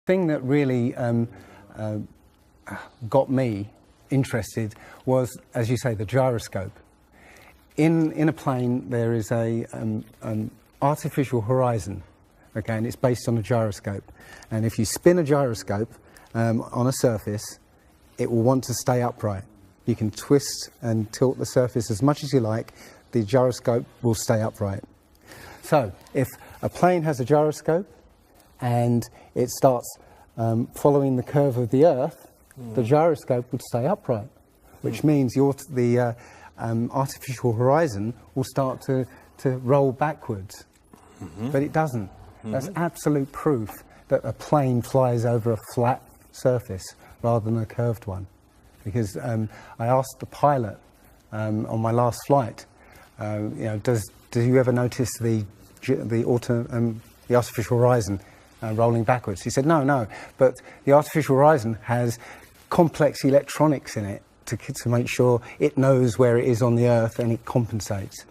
thing that really got me interested was, as you say, the gyroscope. In a plane there is an artificial horizon, okay, and it's based on a gyroscope. And if you spin a gyroscope on a surface, it will want to stay upright. You can twist and tilt the surface as much as you like, the gyroscope will stay upright. So if a plane has a gyroscope and it starts following the curve of the Earth, the gyroscope would stay upright, which means the artificial horizon will start to roll backwards. But it doesn't. That's absolute proof that a plane flies over a flat surface rather than a curved one. Because I asked the pilot on my last flight, you know, do you ever notice the artificial horizon rolling backwards? He said, no, but the artificial horizon has complex electronics in it to make sure it knows where it is on the Earth and it compensates.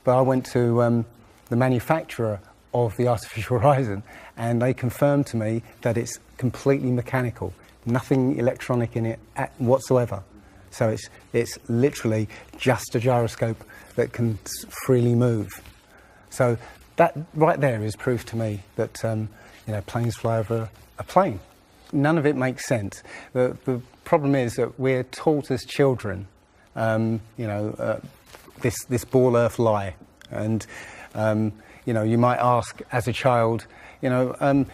But I went to the manufacturer of the artificial horizon and they confirmed to me that it's completely mechanical, nothing electronic in it whatsoever. So it's literally just a gyroscope that can freely move. So that right there is proof to me that you know, planes fly over a plane. None of it makes sense. The problem is that we're taught as children, you know, this ball Earth lie, and you know, you might ask as a child, you know,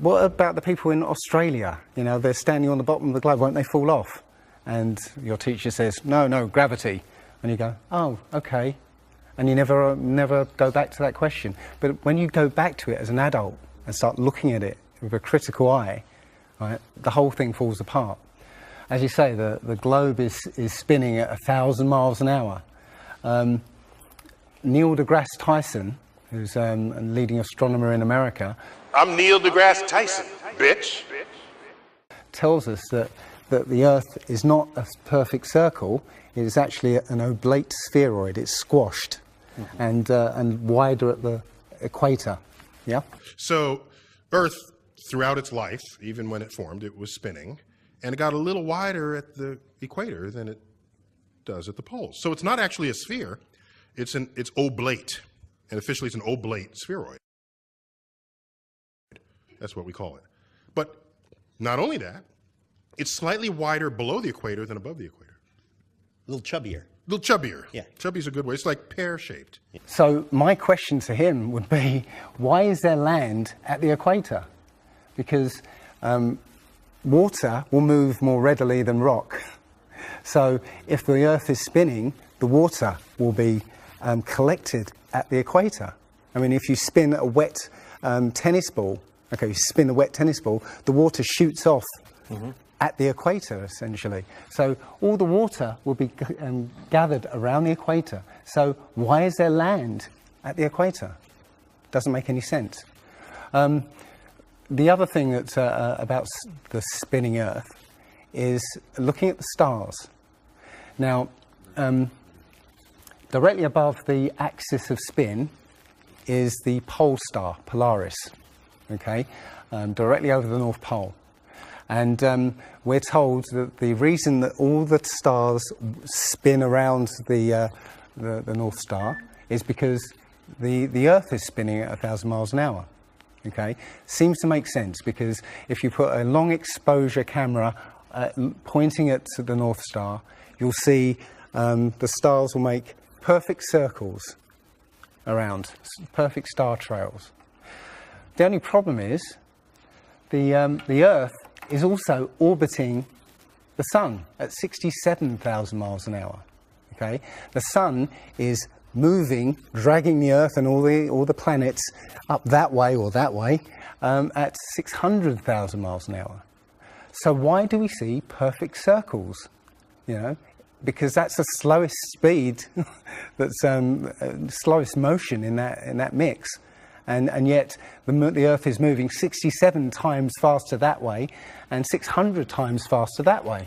what about the people in Australia? You know, they're standing on the bottom of the globe, won't they fall off? And your teacher says, no, gravity. And you go, oh, okay. And you never go back to that question. But when you go back to it as an adult and start looking at it with a critical eye, right, the whole thing falls apart. As you say, the globe is spinning at 1,000 miles an hour. Neil deGrasse Tyson, who's a leading astronomer in America. I'm Neil deGrasse Tyson, bitch. Tells us that the Earth is not a perfect circle, it is actually an oblate spheroid, it's squashed and wider at the equator, yeah? So Earth, throughout its life, even when it formed, it was spinning, and it got a little wider at the equator than it does at the poles. So it's not actually a sphere, it's oblate, and officially it's an oblate spheroid. That's what we call it. But not only that, it's slightly wider below the equator than above the equator. A little chubbier. A little chubbier. Yeah. Chubby is a good word. It's like pear-shaped. So my question to him would be, why is there land at the equator? Because water will move more readily than rock. So if the Earth is spinning, the water will be collected at the equator. I mean, if you spin a wet tennis ball, okay, you spin a wet tennis ball, the water shoots off at the equator, essentially. So all the water will be gathered around the equator. So why is there land at the equator? Doesn't make any sense. The other thing that's about the spinning Earth is looking at the stars. Now, directly above the axis of spin is the pole star, Polaris, okay, directly over the North Pole. And we're told that the reason that all the stars spin around the North Star is because the Earth is spinning at 1,000 miles an hour. Okay, seems to make sense because if you put a long exposure camera pointing at the North Star, you'll see the stars will make perfect circles around, perfect star trails. The only problem is the Earth is also orbiting the Sun at 67,000 miles an hour. Okay, the Sun is moving, dragging the Earth and all the planets up that way or that way at 600,000 miles an hour. So why do we see perfect circles? You know, because that's the slowest speed, that's slowest motion in that mix. And yet the Earth is moving 67 times faster that way and 600 times faster that way.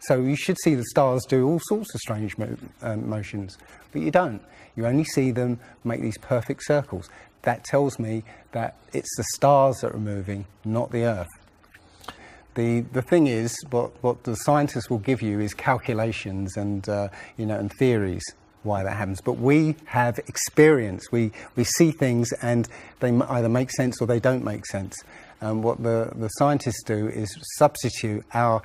So you should see the stars do all sorts of strange motions, but you don't. You only see them make these perfect circles. that tells me that it's the stars that are moving, not the Earth. The thing is, what the scientists will give you is calculations and and theories why that happens. But we have experience. We see things and they either make sense or they don't make sense. What the scientists do is substitute our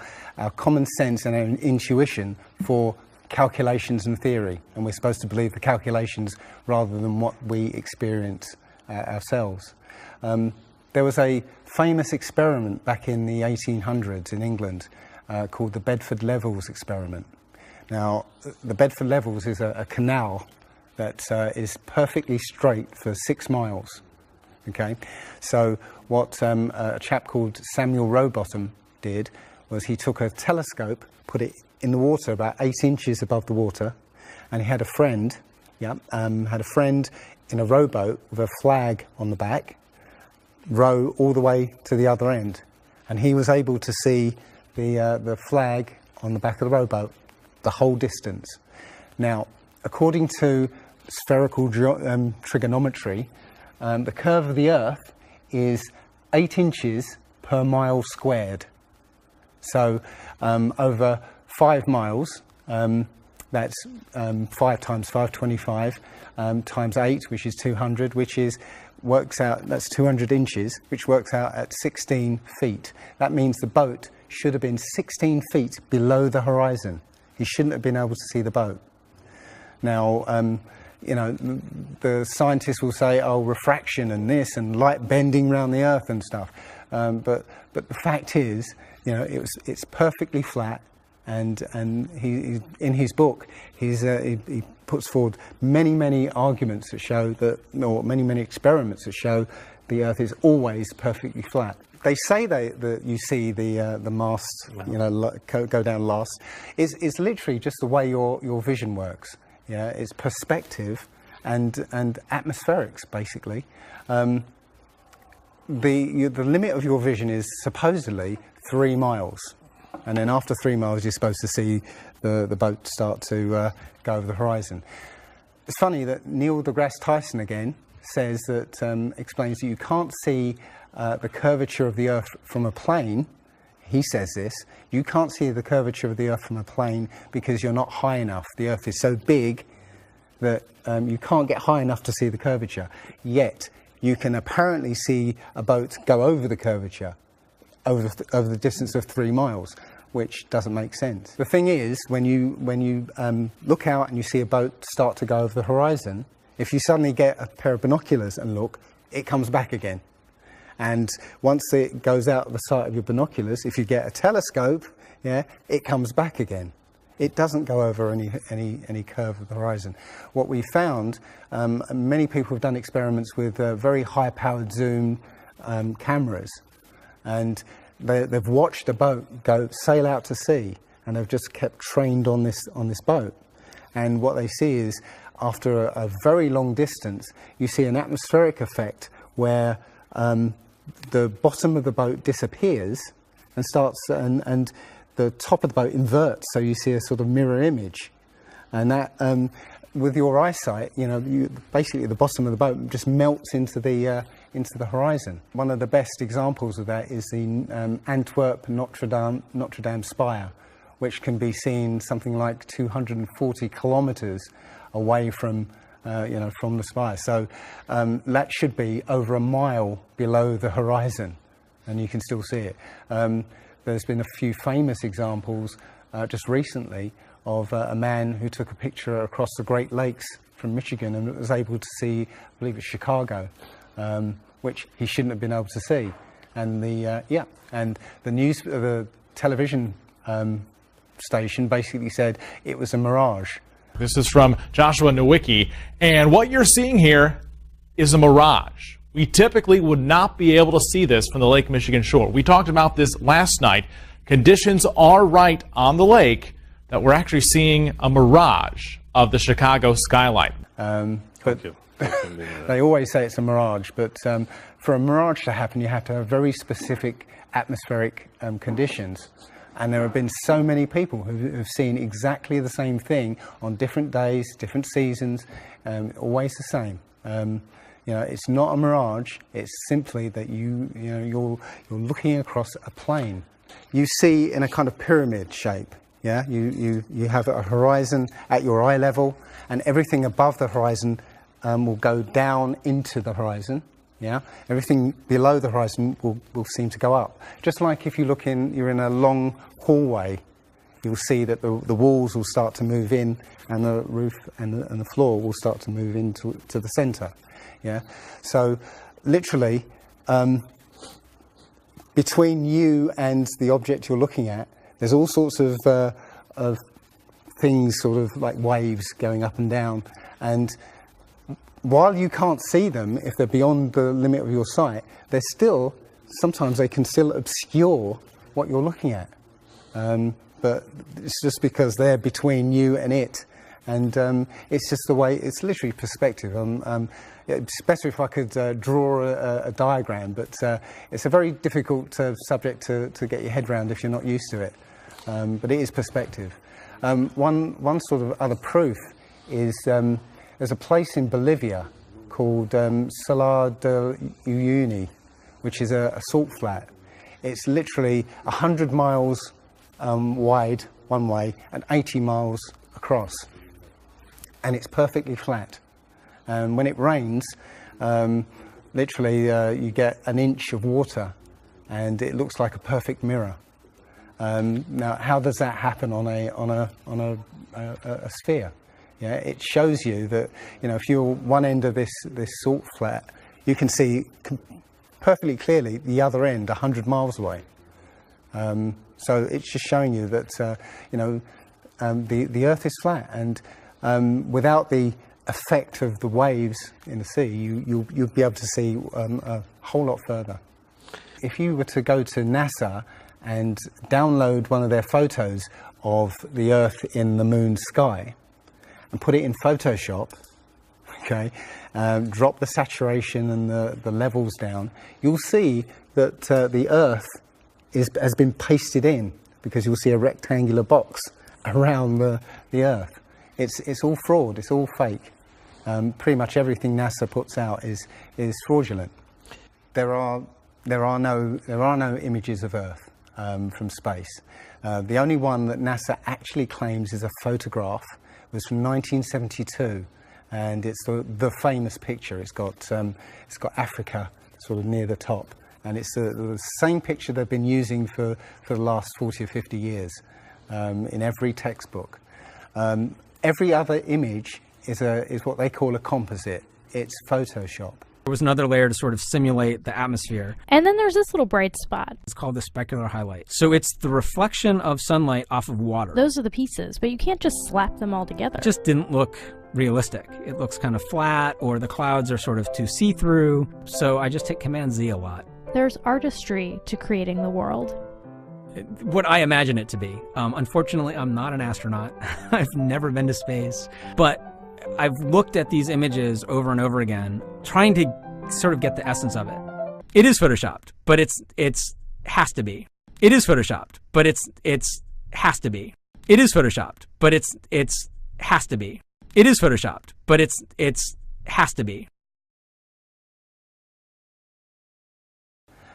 common sense and our intuition for calculations and theory, and we're supposed to believe the calculations rather than what we experience ourselves. There was a famous experiment back in the 1800s in England called the Bedford Levels experiment. Now, the Bedford Levels is a canal that is perfectly straight for 6 miles. Okay, so what a chap called Samuel Rowbottom did was he took a telescope, put it in the water about 8 inches above the water, and he had a friend, in a rowboat with a flag on the back, row all the way to the other end, and he was able to see the flag on the back of the rowboat the whole distance. Now, according to spherical trigonometry, the curve of the Earth is 8 inches per mile squared. So over 5 miles, that's 5 times 525 times 8, which is 200, works out, that's 200 inches, which works out at 16 feet. That means the boat should have been 16 feet below the horizon. He shouldn't have been able to see the boat. Now, the scientists will say, oh, refraction and this and light bending around the Earth and stuff. But the fact is, it's perfectly flat. And he in his book, he puts forward many arguments that show that, or many experiments that show the Earth is always perfectly flat. They say that you see the mast, go down last. It's literally just the way your vision works. Yeah, it's perspective and atmospherics basically. The limit of your vision is supposedly 3 miles. And then after 3 miles, you're supposed to see the boat start to go over the horizon. It's funny that Neil deGrasse Tyson again says that, explains that you can't see the curvature of the Earth from a plane. He says this, you can't see the curvature of the Earth from a plane because you're not high enough. The Earth is so big that you can't get high enough to see the curvature. Yet, you can apparently see a boat go over the curvature over the distance of 3 miles, which doesn't make sense. The thing is, when you look out and you see a boat start to go over the horizon, if you suddenly get a pair of binoculars and look, it comes back again. And once it goes out of the sight of your binoculars, if you get a telescope, it comes back again. It doesn't go over any curve of the horizon. What we found, many people have done experiments with very high-powered zoom cameras, and they've watched a boat sail out to sea, and they've just kept trained on this boat. And what they see is, after a very long distance, you see an atmospheric effect where the bottom of the boat disappears and and the top of the boat inverts, so you see a sort of mirror image. And that, with your eyesight, basically the bottom of the boat just melts into the horizon. One of the best examples of that is the Antwerp Notre Dame spire, which can be seen something like 240 kilometers away from the spire. So that should be over a mile below the horizon, and you can still see it. There's been a few famous examples just recently of a man who took a picture across the Great Lakes from Michigan and was able to see, I believe it's Chicago, which he shouldn't have been able to see. And the television station basically said it was a mirage. This is from Joshua Nowicki, and what you're seeing here is a mirage. We typically would not be able to see this from the Lake Michigan shore. We talked about this last night. Conditions are right on the lake that we're actually seeing a mirage of the Chicago skyline. But they always say it's a mirage, but for a mirage to happen, you have to have very specific atmospheric conditions. And there have been so many people who have seen exactly the same thing on different days, different seasons, always the same. You know, it's not a mirage. It's simply that you're looking across a plane. You see in a kind of pyramid shape. Yeah, you have a horizon at your eye level, and everything above the horizon will go down into the horizon. Yeah, everything below the horizon will seem to go up. Just like if you're in a long hallway, you'll see that the walls will start to move in, and the roof and the floor will start to move into the centre. Yeah, so literally between you and the object you're looking at, there's all sorts of things, sort of like waves going up and down, and while you can't see them if they're beyond the limit of your sight, sometimes they can still obscure what you're looking at. But it's just because they're between you and it, and it's just the way. It's literally perspective. It's better if I could draw a diagram, but it's a very difficult subject to get your head around if you're not used to it. But it is perspective. One sort of other proof is there's a place in Bolivia called Salar de Uyuni, which is a salt flat. It's literally 100 miles wide one way and 80 miles across, and it's perfectly flat. And when it rains, literally you get an inch of water, and it looks like a perfect mirror. Now, how does that happen on a sphere? Yeah, it shows you that, you know, if you're one end of this salt flat, you can see perfectly clearly the other end 100 miles away. So it's just showing you that you know, the Earth is flat, and without the effect of the waves in the sea, you'll be able to see a whole lot further. If you were to go to NASA and download one of their photos of the Earth in the moon's sky and put it in Photoshop, okay, drop the saturation and the levels down, you'll see that the Earth has been pasted in, because you'll see a rectangular box around the Earth. It's all fraud, it's all fake. Pretty much everything NASA puts out is fraudulent. There are no images of Earth from space. The only one that NASA actually claims is a photograph was from 1972, and it's the famous picture. It's got Africa sort of near the top, and it's the same picture they've been using for the last 40 or 50 years in every textbook. Every other image is what they call a composite. It's Photoshop. There was another layer to sort of simulate the atmosphere. And then there's this little bright spot. It's called the specular highlight. So it's the reflection of sunlight off of water. Those are the pieces, but you can't just slap them all together. It just didn't look realistic. It looks kind of flat, or the clouds are sort of too see-through. So I just hit Command Z a lot. There's artistry to creating the world. What I imagine it to be. Unfortunately, I'm not an astronaut. I've never been to space. But I've looked at these images over and over again, trying to sort of get the essence of it. It is photoshopped, but it's has to be. It is photoshopped, but it's has to be. It is photoshopped, but it's has to be. It is photoshopped, but it's has to be.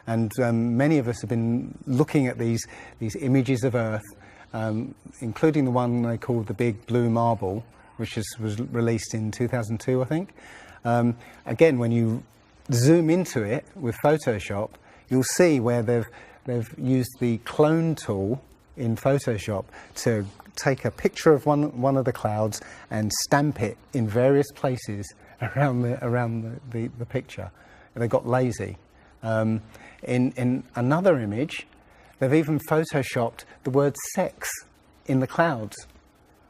And many of us have been looking at these images of Earth, including the one they called the Big Blue Marble, which was released in 2002, I think. Again, when you zoom into it with Photoshop, you'll see where they've used the clone tool in Photoshop to take a picture of one of the clouds and stamp it in various places around the picture. They got lazy. In another image, they've even photoshopped the word sex in the clouds,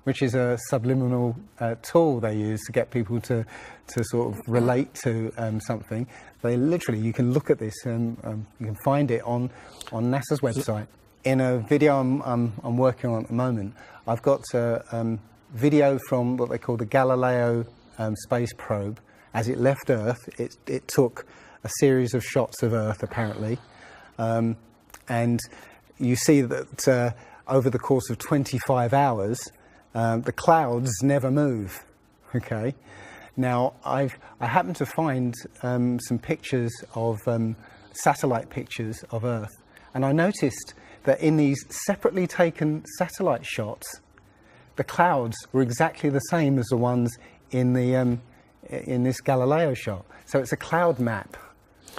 which is a subliminal tool they use to get people to sort of relate to something. They literally, you can look at this and you can find it on NASA's website. In a video I'm working on at the moment, I've got a video from what they call the Galileo space probe. As it left Earth, it took a series of shots of Earth, apparently, and you see that over the course of 25 hours, the clouds never move. Okay, Now, I happened to find some pictures of satellite pictures of Earth, and I noticed that in these separately taken satellite shots, the clouds were exactly the same as the ones in the in this Galileo shot. So it's a cloud map.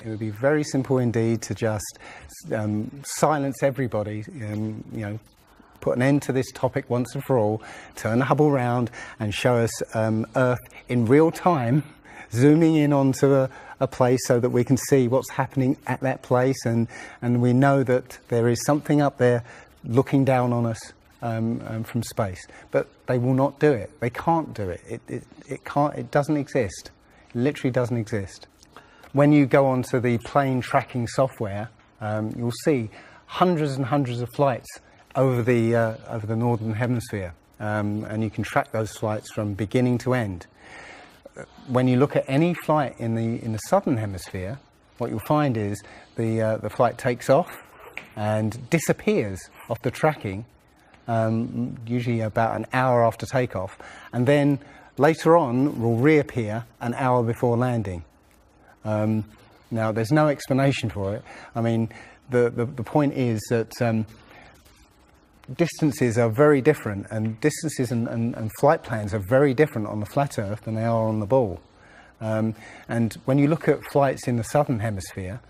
It would be very simple indeed to just silence everybody, you know, put an end to this topic once and for all, turn the Hubble round and show us Earth in real time, zooming in onto a place so that we can see what's happening at that place, and we know that there is something up there looking down on us from space. But they will not do it. They can't do it. It can't. It doesn't exist. It literally doesn't exist. When you go onto the plane tracking software, you'll see hundreds and hundreds of flights over the northern hemisphere, and you can track those flights from beginning to end. When you look at any flight in the southern hemisphere, what you'll find is the flight takes off and disappears off the tracking, usually about an hour after takeoff, and then later on will reappear an hour before landing. Now, there's no explanation for it. I mean, the point is that distances are very different, and distances and flight plans are very different on the flat Earth than they are on the ball. And when you look at flights in the southern hemisphere,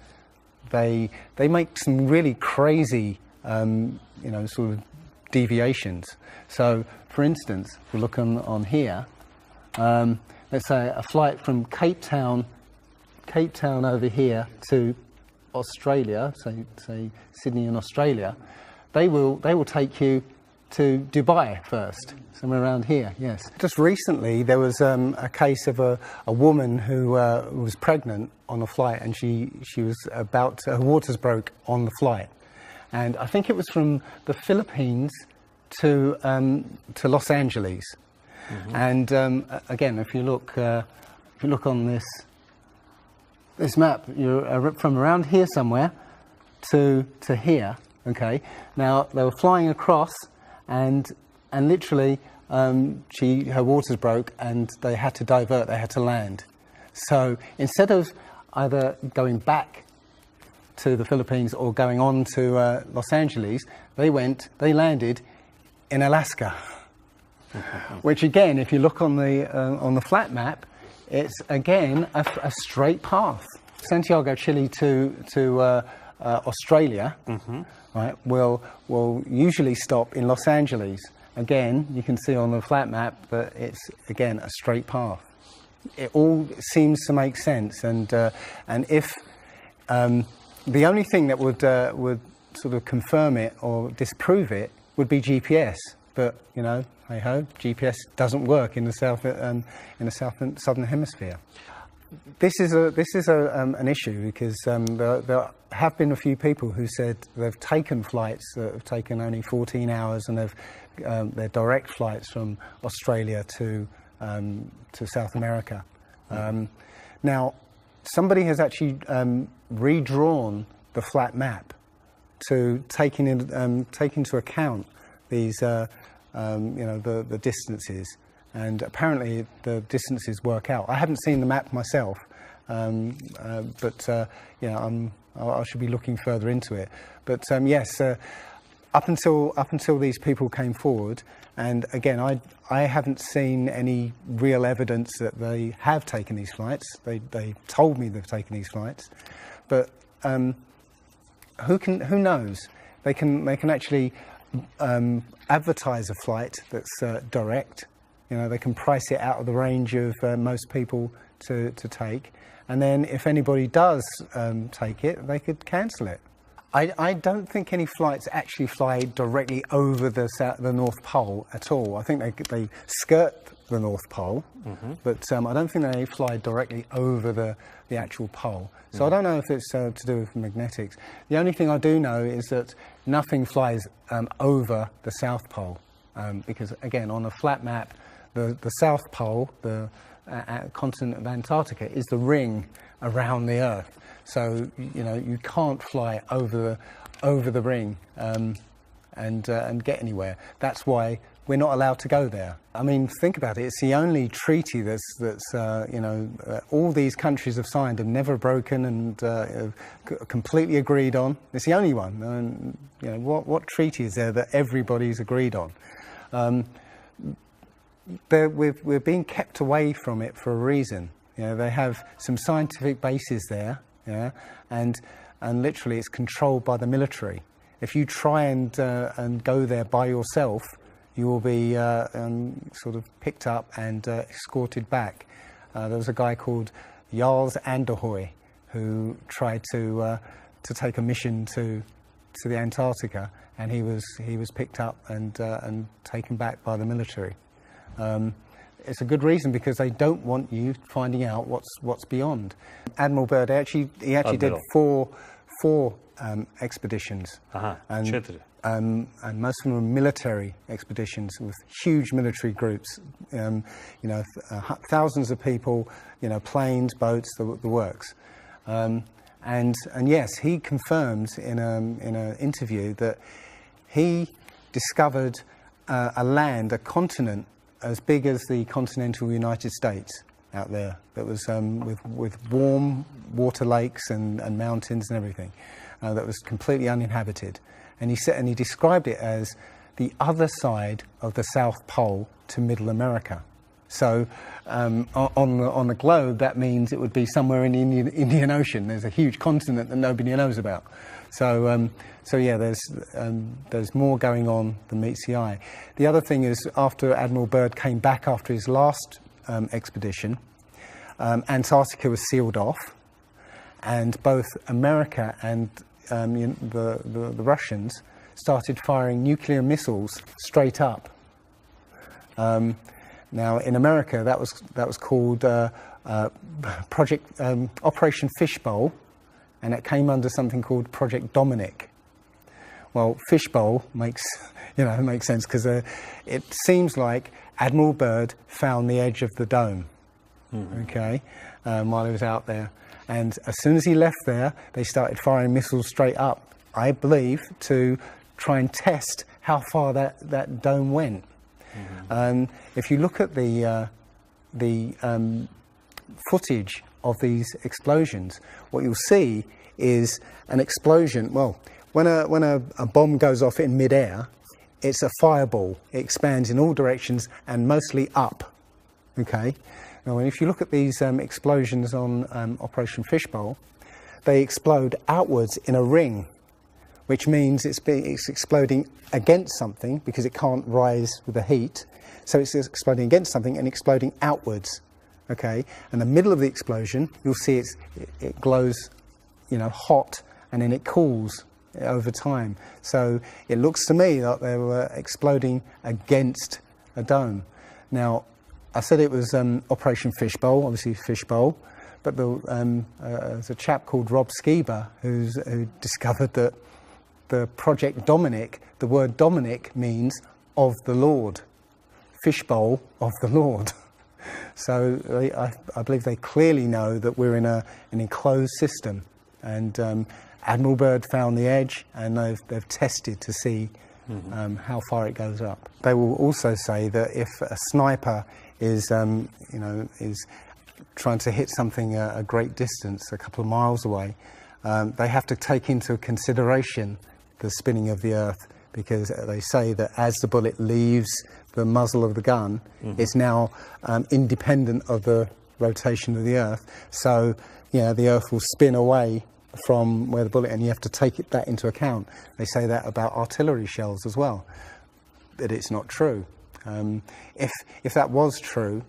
they make some really crazy, you know, sort of deviations. So, for instance, if we look on here, let's say a flight from Cape Town over here to Australia, say Sydney in Australia, they will take you to Dubai first, somewhere around here. Yes. Just recently, there was a case of a woman who was pregnant on a flight, and she was about her waters broke on the flight, and I think it was from the Philippines to Los Angeles. Mm-hmm. And again, if you look on this map, you're from around here somewhere to here. Okay. Now they were flying across, and literally her waters broke, and they had to divert. They had to land. So instead of either going back to the Philippines or going on to Los Angeles, they landed in Alaska. Which again, if you look on the flat map, it's again a straight path. Santiago, Chile to Australia, mm-hmm. right? Will usually stop in Los Angeles. Again, you can see on the flat map that it's again a straight path. It all seems to make sense, and if the only thing that would sort of confirm it or disprove it would be GPS. But you know, hey ho, GPS doesn't work in the southern hemisphere. This is an issue because there have been a few people who said they've taken flights that have taken only 14 hours, and they're direct flights from Australia to South America. Now, somebody has actually redrawn the flat map to take into account these, you know, the distances, and apparently the distances work out. I haven't seen the map myself, but you know, I should be looking further into it. But yes, up until these people came forward, and again, I haven't seen any real evidence that they have taken these flights. They told me they've taken these flights, but who knows? They can actually advertise a flight that's direct. You know, they can price it out of the range of most people to take, and then if anybody does take it, they could cancel it. I don't think any flights actually fly directly over the North Pole at all. I think they skirt the North Pole, mm-hmm. but I don't think they fly directly over the actual pole. So mm-hmm. I don't know if it's to do with magnetics. The only thing I do know is that nothing flies over the South Pole, because again, on a flat map, the South Pole, the continent of Antarctica, is the ring around the Earth. So you know, you can't fly over the ring and get anywhere. That's why we're not allowed to go there. I mean, think about it. It's the only treaty that's all these countries have signed and never broken and completely agreed on. It's the only one. And what treaty is there that everybody's agreed on? We're being kept away from it for a reason. They have some scientific bases there, and literally it's controlled by the military. If you try and go there by yourself, you will be sort of picked up and escorted back. There was a guy called Jarls Anderhoy who tried to take a mission to the Antarctica, and he was picked up and taken back by the military. It's a good reason, because they don't want you finding out what's beyond. Admiral Byrd he actually did four expeditions, and most of them were military expeditions with huge military groups. Thousands of people, planes, boats, the works. And yes, he confirms in an interview that he discovered a continent as big as the continental United States out there, that was with warm water lakes and mountains and everything, that was completely uninhabited. And he described it as the other side of the South Pole to Middle America. So on the globe, that means it would be somewhere in the Indian Ocean. There's a huge continent that nobody knows about. So yeah, there's more going on than meets the eye. The other thing is, after Admiral Byrd came back after his last expedition, Antarctica was sealed off, and both America and the Russians started firing nuclear missiles straight up. Now, in America, that was called Project Operation Fishbowl, and it came under something called Project Dominic. Well, Fishbowl makes sense, because it seems like Admiral Byrd found the edge of the dome, while he was out there. And as soon as he left there, they started firing missiles straight up, I believe, to try and test how far that dome went. If you look at the footage of these explosions, what you'll see is an explosion. Well, when a bomb goes off in midair, it's a fireball. It expands in all directions and mostly up. Okay. Now, if you look at these explosions on Operation Fishbowl, they explode outwards in a ring, which means it's exploding against something, because it can't rise with the heat. So it's exploding against something and exploding outwards. Okay, and the middle of the explosion, you'll see it glows, hot, and then it cools over time. So it looks to me like they were exploding against a dome. Now, I said it was Operation Fishbowl, obviously Fishbowl, but there's a chap called Rob Skiba who discovered that the Project Dominic, the word Dominic means of the Lord, Fishbowl of the Lord. So I believe they clearly know that we're in an enclosed system, and Admiral Byrd found the edge, and they've tested to see how far it goes up. They will also say that if a sniper is trying to hit something a great distance, a couple of miles away, they have to take into consideration the spinning of the Earth, because they say that as the bullet leaves the muzzle of the gun, it's now independent of the rotation of the Earth. So, the Earth will spin away from where the bullet, and you have to take that into account. They say that about artillery shells as well, but it's not true. If that was true,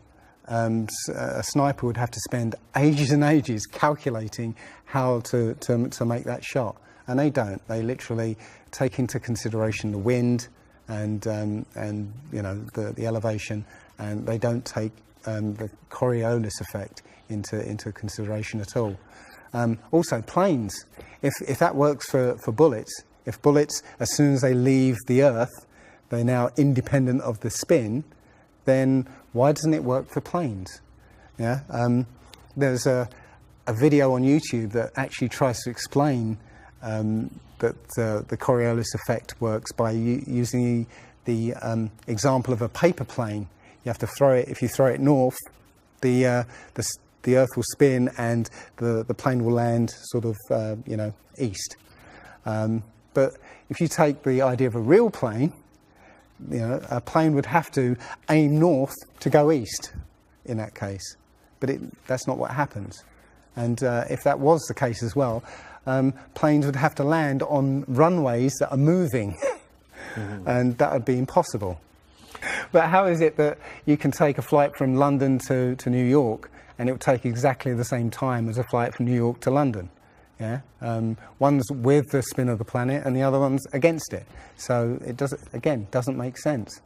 a sniper would have to spend ages and ages calculating how to make that shot, and they don't. They literally take into consideration the wind and the elevation, and they don't take the Coriolis effect into consideration at all. Also, planes. If that works for bullets, if bullets, as soon as they leave the Earth, they're now independent of the spin, then why doesn't it work for planes? There's a video on YouTube that actually tries to explain that the Coriolis effect works by using example of a paper plane. You have to throw it. If you throw it north, the Earth will spin and the plane will land sort of east. But if you take the idea of a real plane, a plane would have to aim north to go east in that case. But that's not what happens. And if that was the case as well, planes would have to land on runways that are moving. And that would be impossible. But how is it that you can take a flight from London to New York and it will take exactly the same time as a flight from New York to London? Yeah, one's with the spin of the planet and the other one's against it. So it doesn't make sense.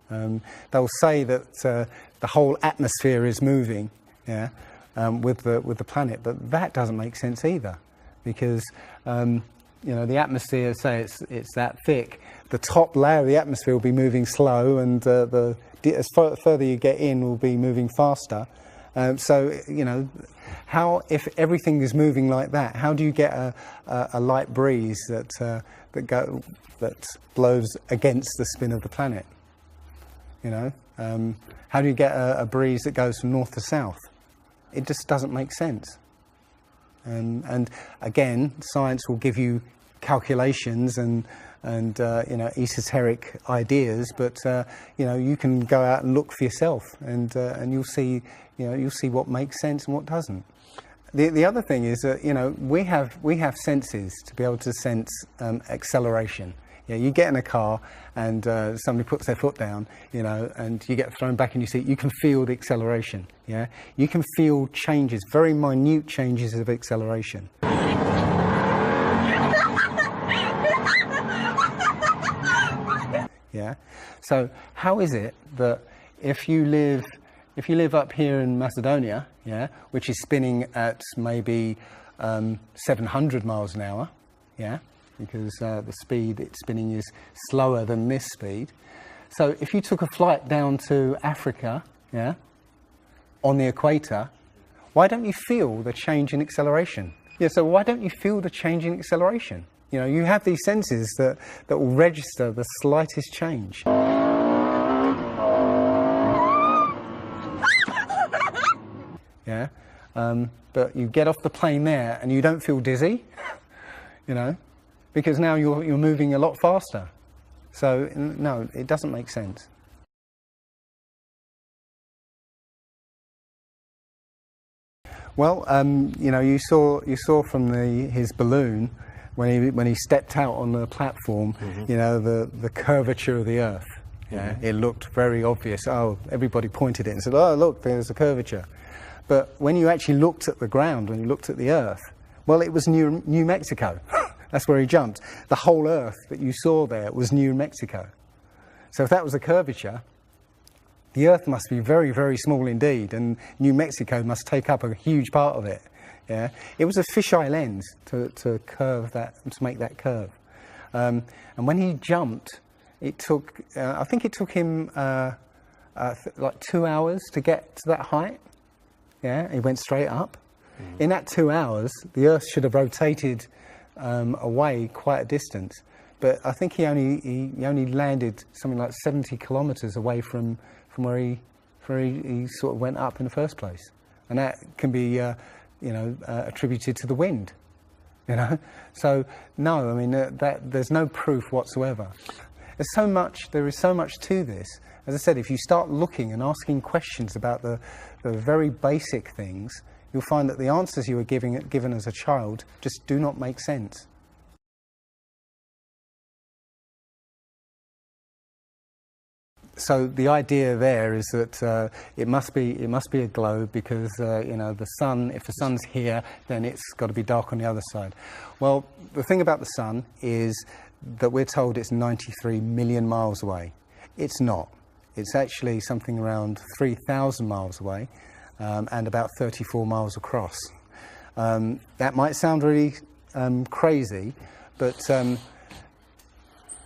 They'll say that the whole atmosphere is moving, yeah, with the planet, but that doesn't make sense either, because the atmosphere, say it's that thick, the top layer of the atmosphere will be moving slow, and as further you get in, will be moving faster. How, if everything is moving like that, how do you get a light breeze that blows against the spin of the planet? How do you get a breeze that goes from north to south? It just doesn't make sense. And again, science will give you calculations and esoteric ideas, but you can go out and look for yourself, and you'll see what makes sense and what doesn't. The other thing is that we have senses to be able to sense acceleration. Yeah, you get in a car and somebody puts their foot down, and you get thrown back in your seat. You can feel the acceleration. Yeah, you can feel changes, very minute changes of acceleration. Yeah. So how is it that if you live up here in Macedonia, yeah, which is spinning at maybe 700 miles an hour, yeah, because the speed it's spinning is slower than this speed. So if you took a flight down to Africa, yeah, on the equator, why don't you feel the change in acceleration? Yeah, so why don't you feel the change in acceleration? You have these senses that will register the slightest change. Yeah, but you get off the plane there and you don't feel dizzy, because now you're moving a lot faster. So no, it doesn't make sense. Well, you saw from his balloon when he stepped out on the platform, the curvature of the Earth. Yeah, it looked very obvious. Oh, everybody pointed it and said, "Oh, look, there's a curvature." But when you actually looked at the ground, when you looked at the Earth, well, it was New Mexico. That's where he jumped. The whole Earth that you saw there was New Mexico. So if that was a curvature, the Earth must be very, very small indeed, and New Mexico must take up a huge part of it. Yeah, it was a fisheye lens to curve that, to make that curve. And when he jumped, it took, I think it took him like 2 hours to get to that height. Yeah, he went straight up. In that 2 hours, the Earth should have rotated away quite a distance. But I think he only landed something like 70 kilometers away from where he sort of went up in the first place. And that can be attributed to the wind. So no, I mean there's no proof whatsoever. There is so much to this. As I said, if you start looking and asking questions about the very basic things, you'll find that the answers you were given as a child just do not make sense. So the idea there is that it must be a globe, because the sun, if the sun's here, then it's got to be dark on the other side. Well, the thing about the sun is that we're told it's 93 million miles away. It's not. It's actually something around 3,000 miles away, and about 34 miles across. That might sound really crazy, but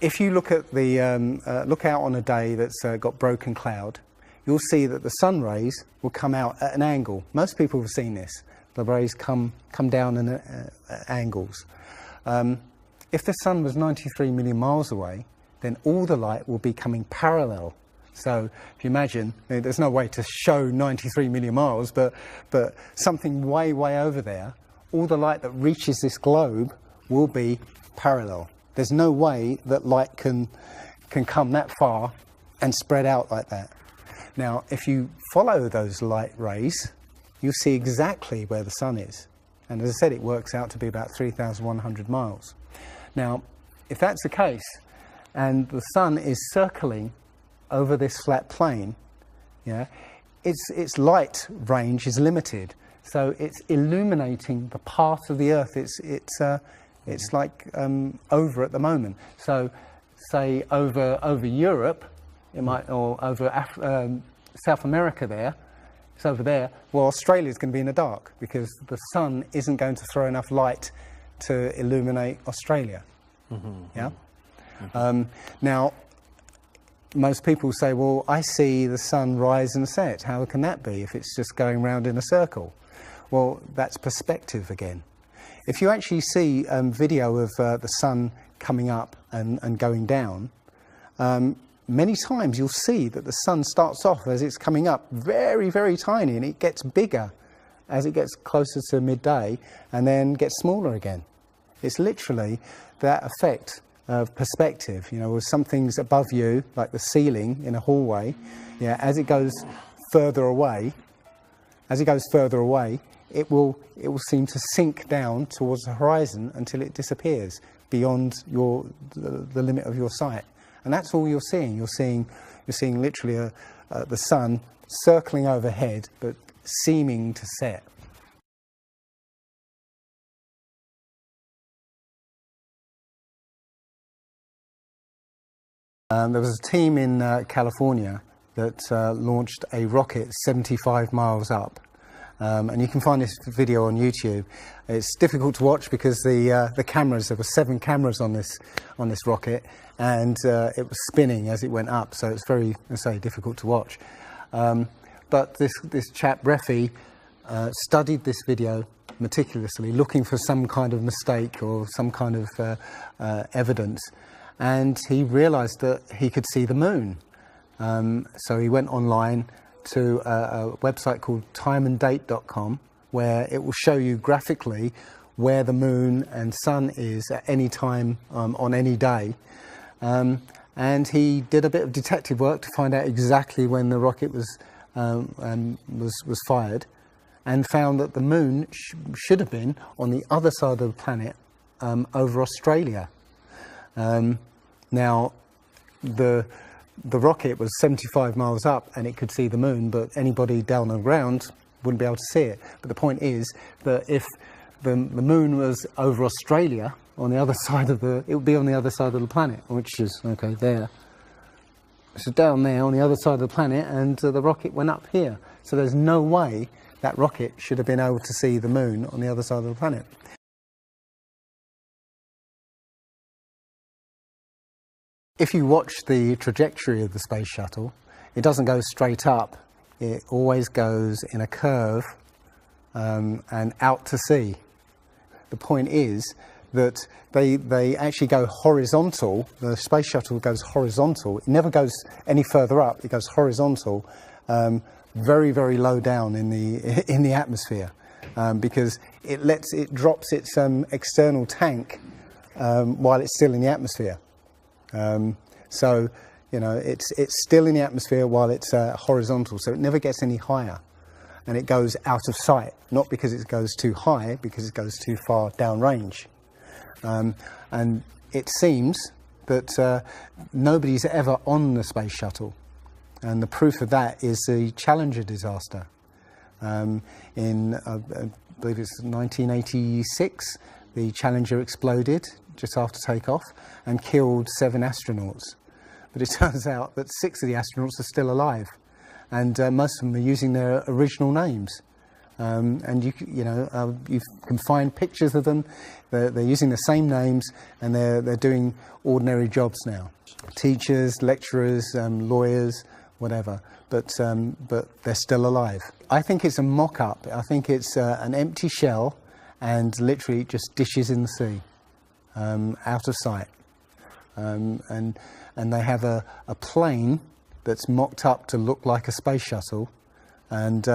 if you look at look out on a day that's got broken cloud, you'll see that the sun rays will come out at an angle. Most people have seen this. The rays come down at angles. If the sun was 93 million miles away, then all the light will be coming parallel. So if you imagine, there's no way to show 93 million miles, but something way, way over there, all the light that reaches this globe will be parallel. There's no way that light can come that far and spread out like that. Now, if you follow those light rays, you'll see exactly where the sun is. And as I said, it works out to be about 3,100 miles. Now, if that's the case, and the sun is circling over this flat plane, yeah, its light range is limited. So it's illuminating the part of the Earth it's like over at the moment. So, say over Europe, it might, or over South America there, it's over there. Well, Australia's going to be in the dark because the sun isn't going to throw enough light to illuminate Australia. Yeah. Now, most people say, well, I see the sun rise and set. How can that be if it's just going round in a circle? Well, that's perspective again. If you actually see video of the sun coming up and going down, many times you'll see that the sun starts off as it's coming up very, very tiny, and it gets bigger as it gets closer to midday and then gets smaller again. It's literally that effect of perspective, you know, with something's above you, like the ceiling in a hallway, yeah, as it goes further away, it will seem to sink down towards the horizon until it disappears beyond the limit of your sight. And that's all you're seeing. You're seeing literally the sun circling overhead, but seeming to set. There was a team in California that launched a rocket 75 miles up. And you can find this video on YouTube. It's difficult to watch because the cameras, there were 7 cameras on this rocket, and it was spinning as it went up, so it's very, let's say, difficult to watch. But this chap, Refi, studied this video meticulously, looking for some kind of mistake or some kind of evidence, and he realized that he could see the moon. So he went online to a website called timeanddate.com, where it will show you graphically where the moon and sun is at any time on any day. And he did a bit of detective work to find out exactly when the rocket was fired, and found that the moon should have been on the other side of the planet, over Australia. Now, the rocket was 75 miles up and it could see the moon, but anybody down on the ground wouldn't be able to see it. But the point is that if the moon was over Australia, on the other side of it would be on the other side of the planet, which is, okay, there. So down there on the other side of the planet, and the rocket went up here. So there's no way that rocket should have been able to see the moon on the other side of the planet. If you watch the trajectory of the space shuttle, it doesn't go straight up. It always goes in a curve and out to sea. The point is that they actually go horizontal. The space shuttle goes horizontal. It never goes any further up. It goes horizontal, very, very low down in the atmosphere, because it drops its external tank while it's still in the atmosphere. So, you know, it's still in the atmosphere while it's horizontal, so it never gets any higher, and it goes out of sight, not because it goes too high, because it goes too far downrange. And it seems that nobody's ever on the space shuttle, and the proof of that is the Challenger disaster. In, I believe it's 1986, the Challenger exploded just after takeoff and killed 7 astronauts. But it turns out that 6 of the astronauts are still alive, and most of them are using their original names. And you can find pictures of them. They're using the same names, and they're doing ordinary jobs now. Teachers, lecturers, lawyers, whatever. But they're still alive. I think it's a mock-up. I think it's an empty shell, and literally just dishes in the sea, out of sight. and they have a plane that's mocked up to look like a space shuttle, and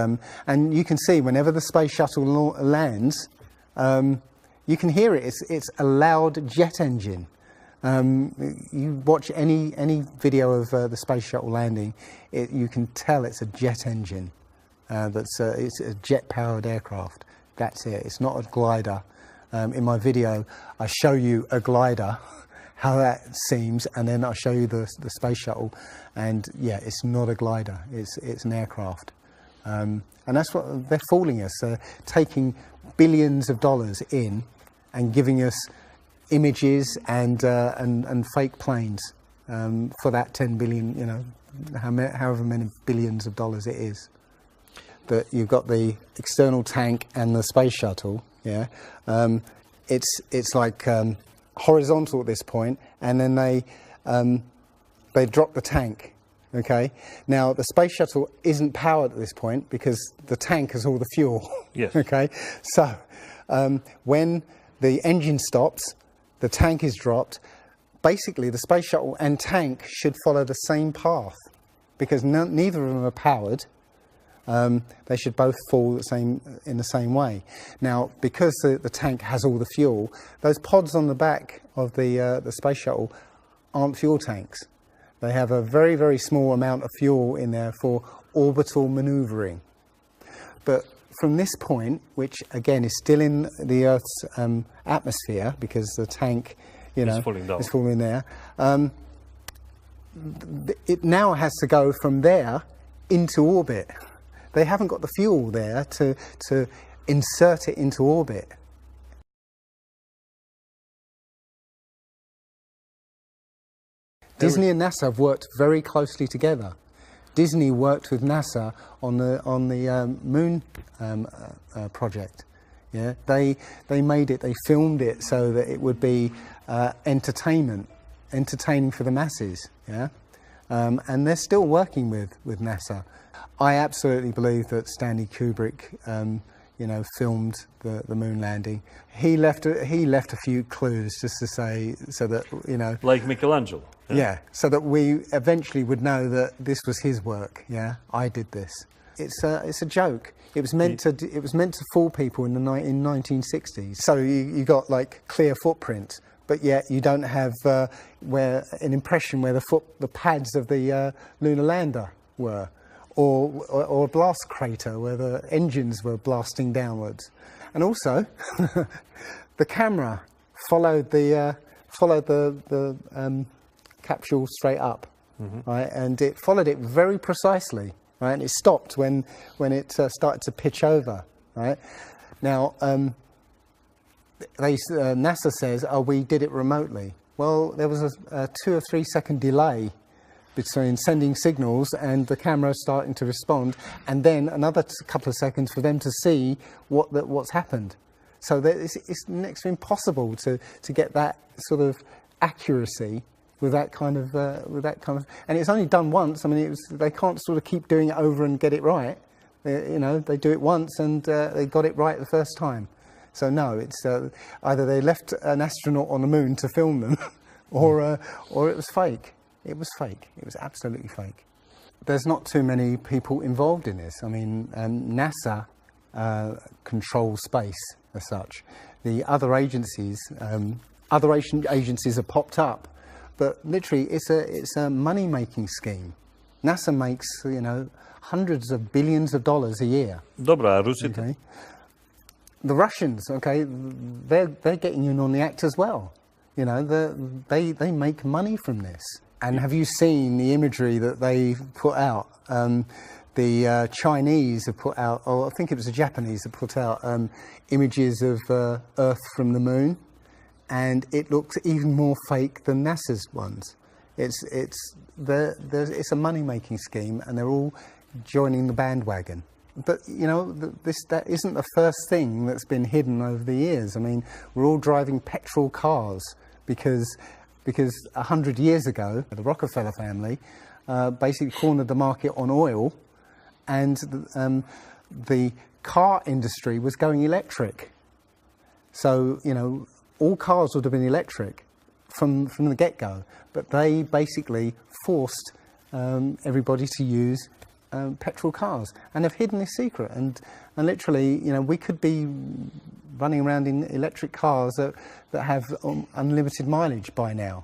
you can see whenever the space shuttle lands, you can hear it. It's a loud jet engine. You watch any video of the space shuttle landing, you can tell it's a jet engine. It's a jet-powered aircraft. That's it. It's not a glider. In my video, I show you a glider, how that seems, and then I show you the space shuttle, and yeah, it's not a glider. It's an aircraft, and that's what they're fooling us. They're taking billions of dollars in and giving us images and fake planes for that 10 billion, you know, however many billions of dollars it is. That you've got the external tank and the space shuttle, yeah. It's like horizontal at this point, and then they drop the tank. Okay. Now the space shuttle isn't powered at this point because the tank has all the fuel. Yes. Okay. So when the engine stops, the tank is dropped. Basically, the space shuttle and tank should follow the same path because neither of them are powered. They should both fall in the same way. Now, because the tank has all the fuel, those pods on the back of the space shuttle aren't fuel tanks. They have a very, very small amount of fuel in there for orbital maneuvering. But from this point, which again is still in the Earth's atmosphere, because the tank, you know, is falling there, it now has to go from there into orbit. They haven't got the fuel there to insert it into orbit. Disney and NASA have worked very closely together. Disney worked with NASA on the moon project. Yeah, they filmed it so that it would be entertaining for the masses. Yeah, and they're still working with NASA. I absolutely believe that Stanley Kubrick, you know, filmed the moon landing. He left a few clues just to say, so that, you know, like Michelangelo. Yeah, so that we eventually would know that this was his work. Yeah, I did this. It's a joke. It was meant to fool people in 1960s. So you got like clear footprints, but yet you don't have where an impression where the pads of the lunar lander were. Or a blast crater where the engines were blasting downwards, and also the camera followed the capsule straight up, right, and it followed it very precisely, right, and it stopped when it started to pitch over, right. Now NASA says, oh, we did it remotely. Well, there was a 2 or 3 second delay between sending signals and the camera starting to respond, and then another couple of seconds for them to see what's happened. So it's next to impossible to get that sort of accuracy with that kind of and it's only done once. I mean, they can't sort of keep doing it over and get it right. You know, they do it once and they got it right the first time. So no, it's either they left an astronaut on the moon to film them, or it was fake. It was fake. It was absolutely fake. There's not too many people involved in this. I mean, NASA controls space as such. The other agencies, have popped up, but literally it's a money-making scheme. NASA makes, you know, hundreds of billions of dollars a year. Dobra, Rusi. Okay. The Russians, okay, they're getting in on the act as well. You know, they make money from this. And have you seen the imagery that they put out? The Chinese have put out, or I think it was the Japanese have put out images of Earth from the moon, and it looks even more fake than NASA's ones. It's a money-making scheme, and they're all joining the bandwagon. But you know, that isn't the first thing that's been hidden over the years. I mean, we're all driving petrol cars because 100 years ago, the Rockefeller family basically cornered the market on oil, and the car industry was going electric. So, you know, all cars would have been electric from the get-go. But they basically forced everybody to use petrol cars, and have hidden this secret. And literally, you know, we could be running around in electric cars that have unlimited mileage by now,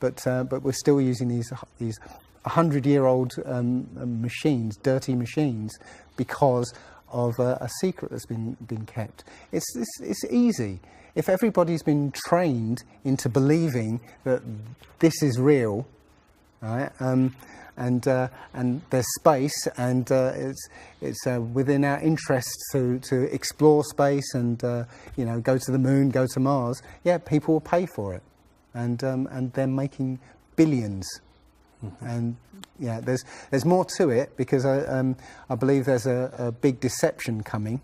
but we're still using these 100-year-old machines, dirty machines, because of a secret that's been kept. It's easy. If everybody's been trained into believing that this is real, right? And there's space, and it's within our interest to explore space and you know, go to the moon, go to Mars. Yeah, people will pay for it, and they're making billions. And yeah, there's more to it, because I believe there's a big deception coming,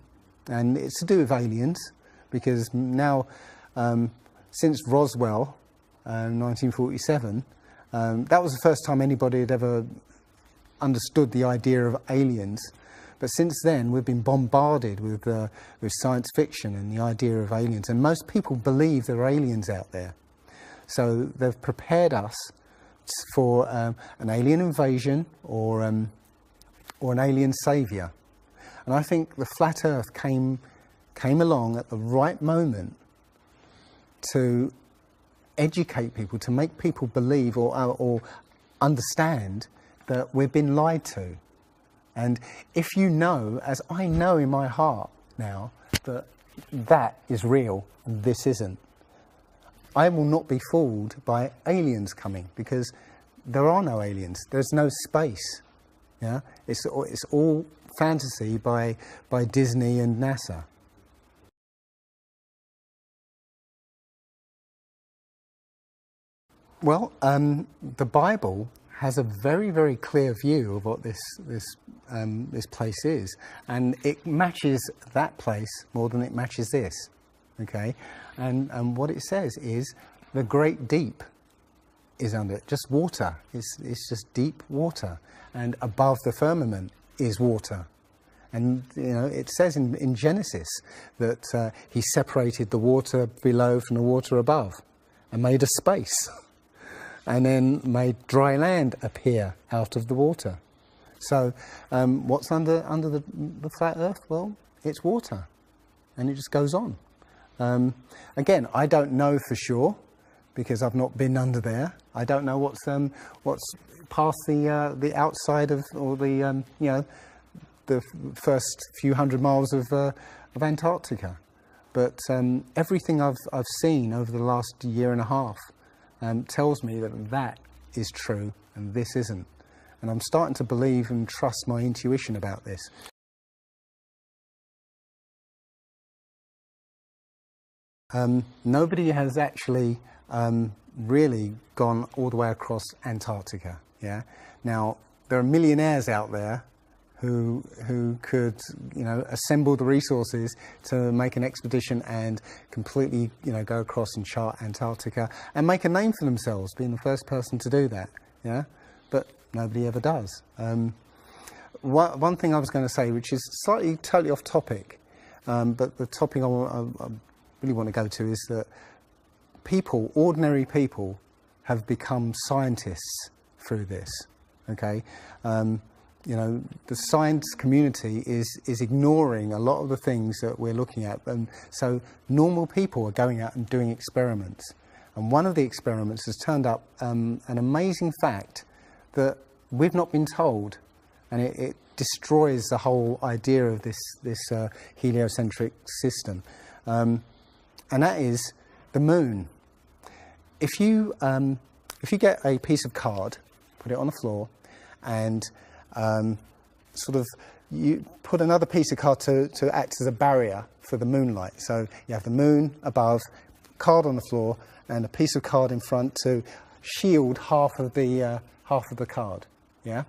and it's to do with aliens, because now since Roswell, 1947. That was the first time anybody had ever understood the idea of aliens. But since then, we've been bombarded with science fiction and the idea of aliens. And most people believe there are aliens out there. So they've prepared us for an alien invasion or an alien saviour. And I think the flat Earth came along at the right moment to educate people, to make people believe or understand that we've been lied to. And if you know, as I know in my heart now, that is real and this isn't, I will not be fooled by aliens coming, because there are no aliens. There's no space. Yeah, it's all fantasy by Disney and NASA. Well, the Bible has a very, very clear view of what this place is, and it matches that place more than it matches this. Okay, and what it says is the great deep is under it, just water. It's just deep water, and above the firmament is water. And you know, it says in Genesis that he separated the water below from the water above, and made a space. And then made dry land appear out of the water. So what's under the flat Earth? Well, it's water, and it just goes on. Again, I don't know for sure, because I've not been under there. I don't know what's past the outside of, or the you know, the first few hundred miles of Antarctica. But everything I've seen over the last year and a half tells me that is true and this isn't. And I'm starting to believe and trust my intuition about this. Nobody has actually really gone all the way across Antarctica. Yeah. Now, there are millionaires out there who could, you know, assemble the resources to make an expedition and completely, you know, go across and chart Antarctica and make a name for themselves, being the first person to do that. Yeah, but nobody ever does. One thing I was going to say, which is slightly totally off topic, but the topic I really want to go to is that people, ordinary people, have become scientists through this. Okay. You know, the science community is ignoring a lot of the things that we're looking at, and so normal people are going out and doing experiments. And one of the experiments has turned up an amazing fact that we've not been told, and it destroys the whole idea of this heliocentric system, and that is the moon. If you get a piece of card, put it on the floor, and sort of you put another piece of card to act as a barrier for the moonlight. So you have the moon above, card on the floor, and a piece of card in front to shield half of the card. Yeah.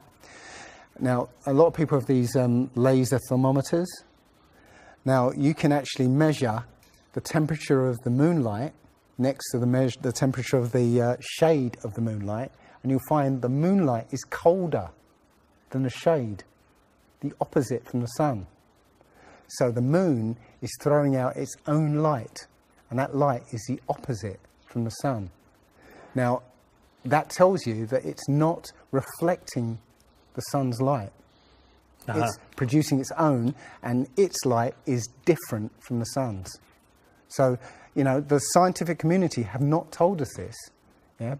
Now, a lot of people have these laser thermometers. Now, you can actually measure the temperature of the moonlight next to the temperature of the shade of the moonlight, and you'll find the moonlight is colder than the shade, the opposite from the sun. So the moon is throwing out its own light, and that light is the opposite from the sun. Now, that tells you that it's not reflecting the sun's light. It's producing its own, and its light is different from the sun's. So, you know, the scientific community have not told us this,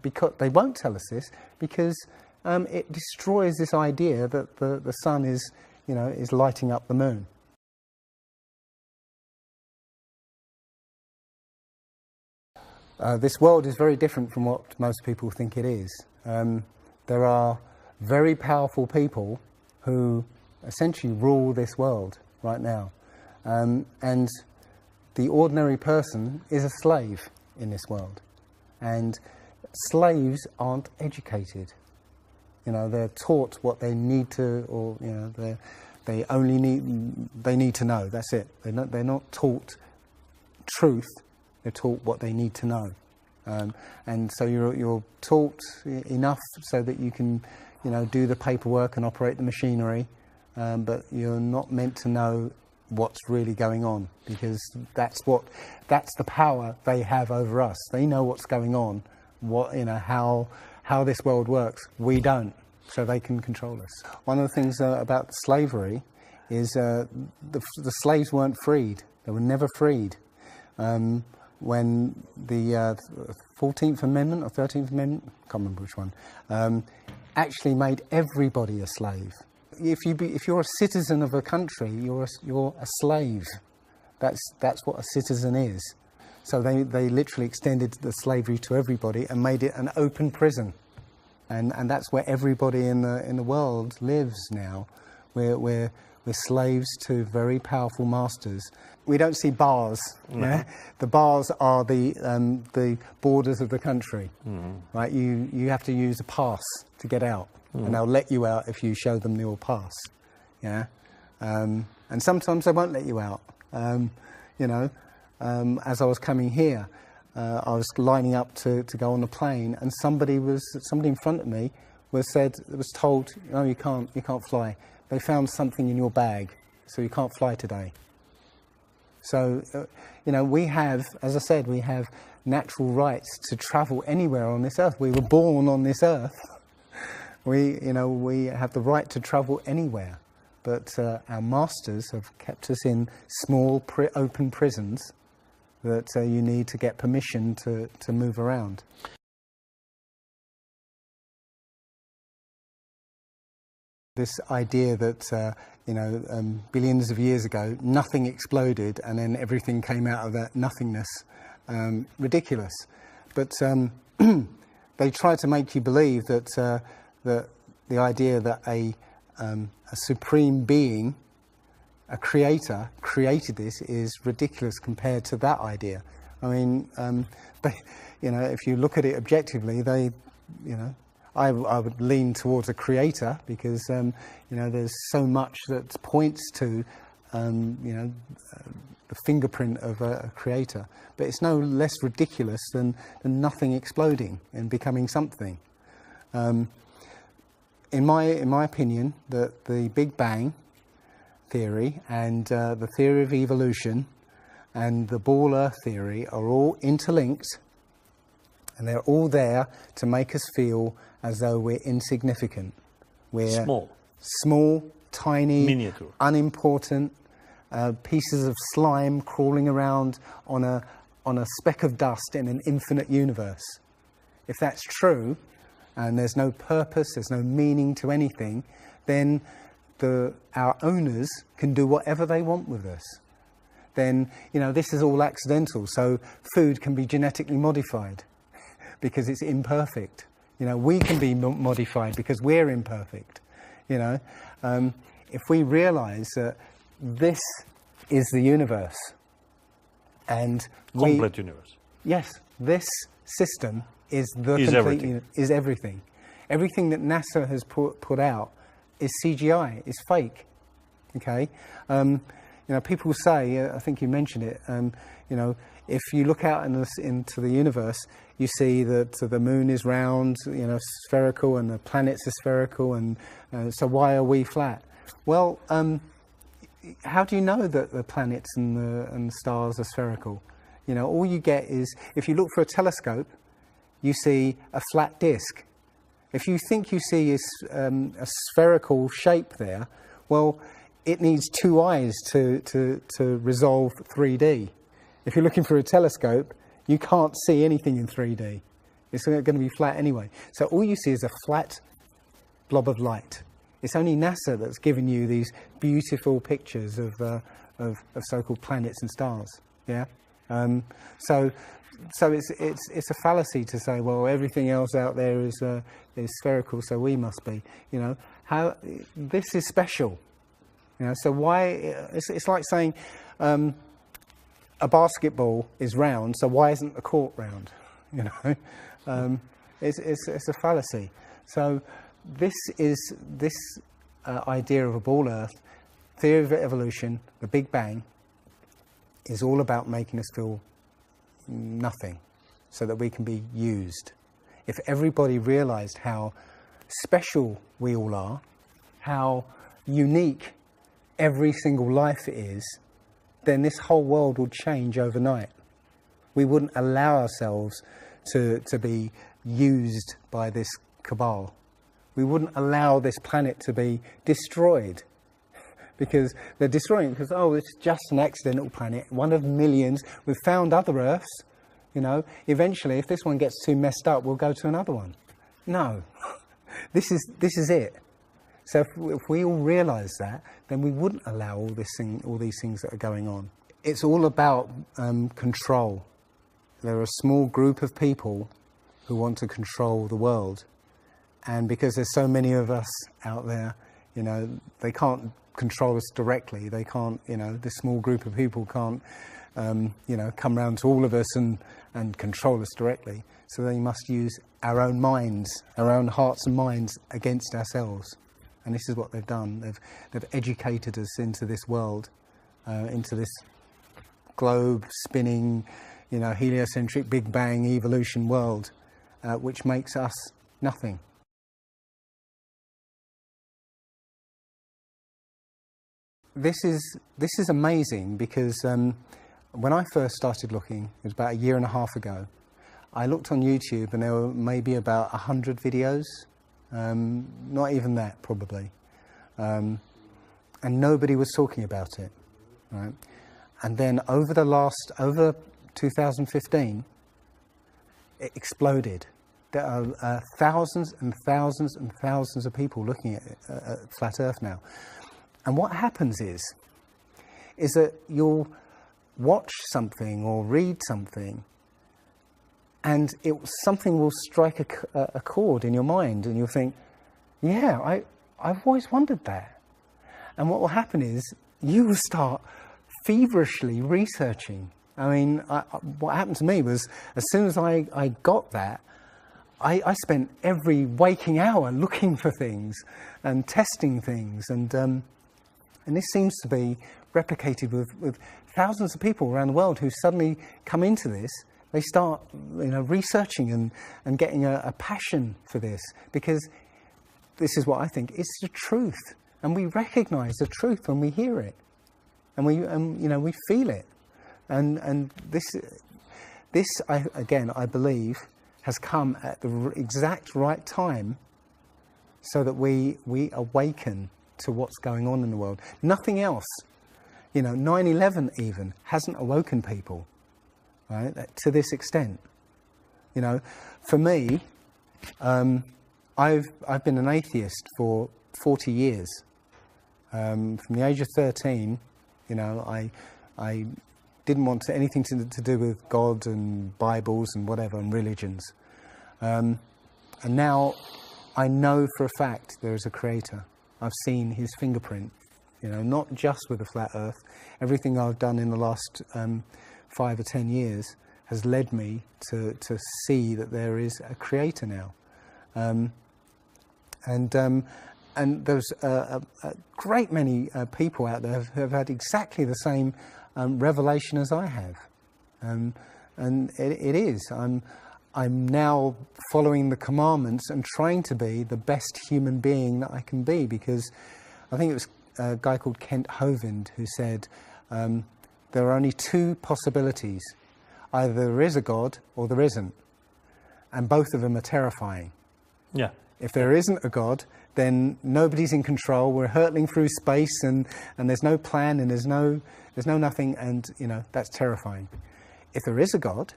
because they won't tell us this, because it destroys this idea that the sun is, you know, is lighting up the moon. This world is very different from what most people think it is. There are very powerful people who essentially rule this world right now. And the ordinary person is a slave in this world. And slaves aren't educated. You know, they're taught what they need to, or, you know, they need to know. That's it. They're not taught truth. They're taught what they need to know. And so you're taught enough so that you can, you know, do the paperwork and operate the machinery, but you're not meant to know what's really going on, because that's the power they have over us. They know what's going on, you know, how this world works. We don't, so they can control us. One of the things about slavery is the slaves weren't freed. They were never freed. When the 14th Amendment or 13th Amendment, I can't remember which one, actually made everybody a slave. If you're a citizen of a country, you're a slave. That's what a citizen is. So they literally extended the slavery to everybody and made it an open prison, and that's where everybody in the world lives now. We're slaves to very powerful masters. We don't see bars. No. Yeah? The bars are the borders of the country, right? You have to use a pass to get out, and they'll let you out if you show them your pass. Yeah, and sometimes they won't let you out. You know, as I was coming here, I was lining up to go on the plane, and somebody in front of me was told, "No, you can't fly. They found something in your bag, so you can't fly today." So, you know, we have, as I said, we have natural rights to travel anywhere on this earth. We were born on this earth. We have the right to travel anywhere. But our masters have kept us in small, open prisons that you need to get permission to move around. This idea that, billions of years ago, nothing exploded and then everything came out of that nothingness, ridiculous. But they try to make you believe that the idea that a supreme being, a creator, created this is ridiculous compared to that idea. I mean, if you look at it objectively, I would lean towards a creator, because there's so much that points to the fingerprint of a creator. But it's no less ridiculous than nothing exploding and becoming something. In my opinion, the Big Bang theory and the theory of evolution and the ball Earth theory are all interlinked, and they're all there to make us feel as though we're insignificant. We're small, tiny, miniature, unimportant pieces of slime crawling around on a speck of dust in an infinite universe. If that's true, and there's no purpose, there's no meaning to anything, then our owners can do whatever they want with us. Then, this is all accidental, so food can be genetically modified because it's imperfect. We can be modified because we're imperfect. If we realize that this is the universe, and complete universe. Yes, this system is is everything. Everything that NASA has put out is CGI, is fake. Okay, people say, I think you mentioned it. If you look out into the universe, you see that the moon is round, spherical, and the planets are spherical, and so why are we flat? Well, how do you know that the planets and the stars are spherical? All you get is, if you look for a telescope, you see a flat disk. If you think you see a spherical shape there, well, it needs two eyes to resolve 3D. If you're looking through a telescope, you can't see anything in 3D. It's going to be flat anyway. So all you see is a flat blob of light. It's only NASA that's given you these beautiful pictures of so-called planets and stars. Yeah. So it's a fallacy to say, well, everything else out there is spherical, so we must be. You know, how this is special. You know, so why? It's like saying a basketball is round, so why isn't the court round? You know, it's a fallacy. So this idea of a ball Earth, theory of evolution, the Big Bang, is all about making us feel nothing, so that we can be used. If everybody realised how special we all are, how unique every single life is, then this whole world would change overnight. We wouldn't allow ourselves to be used by this cabal. We wouldn't allow this planet to be destroyed, because they're destroying it because, oh, it's just an accidental planet, one of millions. We've found other Earths, you know. Eventually, if this one gets too messed up, we'll go to another one. No, this is it. So if we all realise that, then we wouldn't allow all these things that are going on. It's all about control. There are a small group of people who want to control the world, and because there's so many of us out there, you know, they can't control us directly. They can't, you know, this small group of people can't, you know, come round to all of us and control us directly. So they must use our own minds, our own hearts and minds against ourselves. And this is what they've done. They've educated us into this world, into this globe spinning, you know, heliocentric Big Bang evolution world, which makes us nothing. This is amazing because when I first started looking, it was about a year and a half ago, I looked on YouTube and there were maybe about 100 videos, not even that probably, and nobody was talking about it, right? And then over 2015, it exploded. There are thousands and thousands and thousands of people looking at Flat Earth now. And what happens is that you'll watch something or read something, and something will strike a chord in your mind, and you'll think, yeah, I've always wondered that. And what will happen is you will start feverishly researching. I mean, what happened to me was, as soon as I got that, I spent every waking hour looking for things and testing things, and this seems to be replicated with thousands of people around the world who suddenly come into this. They start, you know, researching and getting a passion for this, because this is what I think, it's the truth. And we recognise the truth when we hear it. And we feel it. And this I believe, has come at the exact right time, so that we awaken to what's going on in the world. Nothing else, you know, 9/11 even hasn't awoken people, right? To this extent, you know. For me, I've been an atheist for 40 years. From the age of 13, you know, I didn't want anything to do with God and Bibles and whatever and religions. And now I know for a fact there is a creator. I've seen his fingerprint, you know, not just with the flat Earth. Everything I've done in the last 5 or 10 years has led me to see that there is a creator now. And there's a great many people out there who have had exactly the same revelation as I have. And it is. I'm now following the commandments and trying to be the best human being that I can be, because I think it was a guy called Kent Hovind who said there are only two possibilities. Either there is a God or there isn't. and both of them are terrifying. Yeah. If there isn't a God, then nobody's in control. We're hurtling through space, and there's no plan, and there's no nothing, and you know, that's terrifying. If there is a God,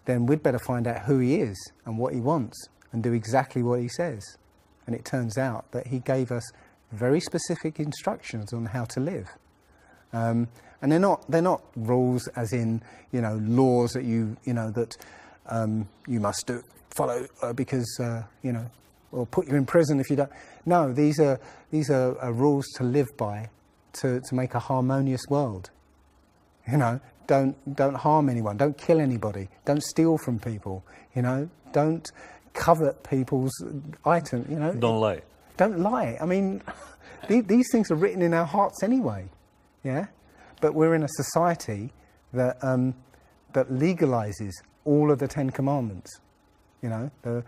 then we'd better find out who he is and what he wants and do exactly what he says. And it turns out that he gave us very specific instructions on how to live. And they're not rules as in, you know, laws that you must follow because you know, or put you in prison if you don't. No, these are rules to live by, to make a harmonious world. You know, don't harm anyone, don't kill anybody, don't steal from people. You know, don't covet people's items. You know, Don't lie. Don't lie. I mean, these things are written in our hearts anyway. Yeah, but we're in a society that that legalizes all of the 10 Commandments. You know, the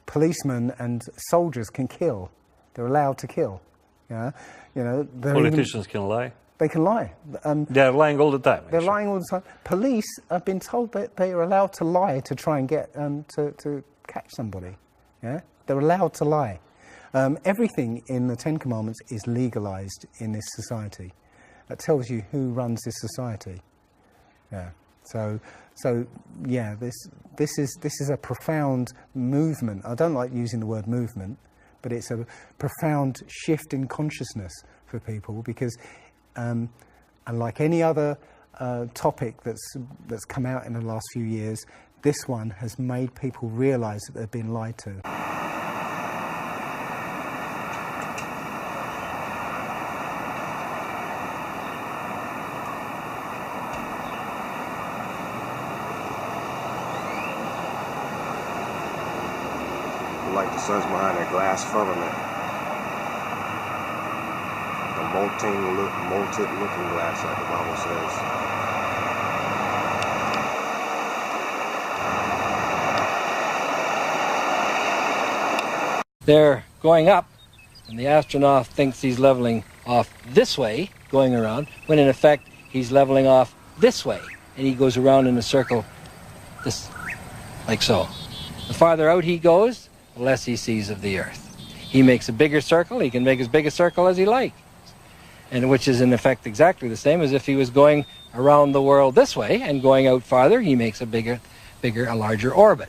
policemen and soldiers can kill. They're allowed to kill. Yeah, you know, Politicians can lie. They can lie. They're lying all the time. They're actually. lying all the time. Police have been told that they are allowed to lie to try and get to catch somebody. Yeah, they're allowed to lie. Everything in the 10 Commandments is legalized in this society. That tells you who runs this society. Yeah. So yeah, this is a profound movement. I don't like using the word movement, but it's a profound shift in consciousness for people because, and like any other topic that's come out in the last few years, this one has made people realise that they've been lied to. Like the sun's behind that glass firmament. A molted looking glass, like the Bible says. They're going up, and the astronaut thinks he's leveling off this way, going around, when in effect he's leveling off this way, and he goes around in a circle, this, like so. The farther out he goes, the less he sees of the Earth. He makes a bigger circle, he can make as big a circle as he likes, and which is in effect exactly the same as if he was going around the world this way and going out farther, he makes a larger orbit.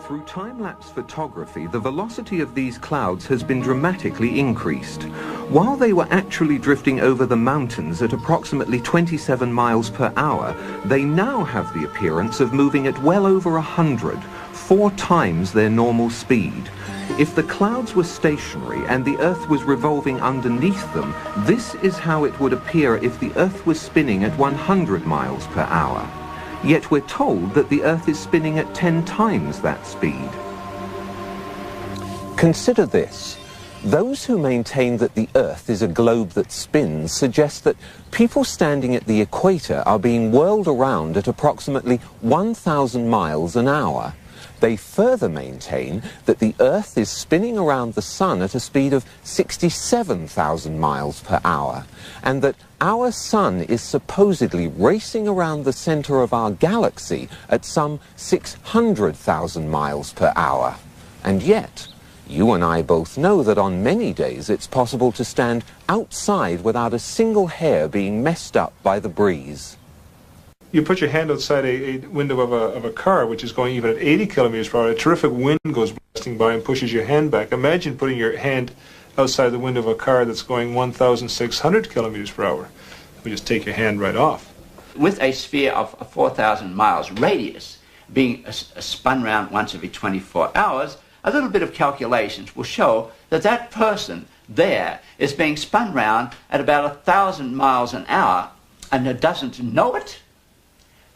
Through time-lapse photography, the velocity of these clouds has been dramatically increased. While they were actually drifting over the mountains at approximately 27 miles per hour, they now have the appearance of moving at well over 100, 4 times their normal speed. If the clouds were stationary and the Earth was revolving underneath them, this is how it would appear if the Earth was spinning at 100 miles per hour. Yet we're told that the Earth is spinning at 10 times that speed. Consider this. Those who maintain that the Earth is a globe that spins suggest that people standing at the equator are being whirled around at approximately 1,000 miles an hour. They further maintain that the Earth is spinning around the Sun at a speed of 67,000 miles per hour, and that our Sun is supposedly racing around the center of our galaxy at some 600,000 miles per hour. And yet, you and I both know that on many days it's possible to stand outside without a single hair being messed up by the breeze. You put your hand outside a window of a car which is going even at 80 kilometers per hour, a terrific wind goes blasting by and pushes your hand back. Imagine putting your hand outside the window of a car that's going 1,600 kilometers per hour. We just take your hand right off. With a sphere of 4,000 miles radius being spun round once every 24 hours, a little bit of calculations will show that that person there is being spun round at about 1,000 miles an hour and doesn't know it.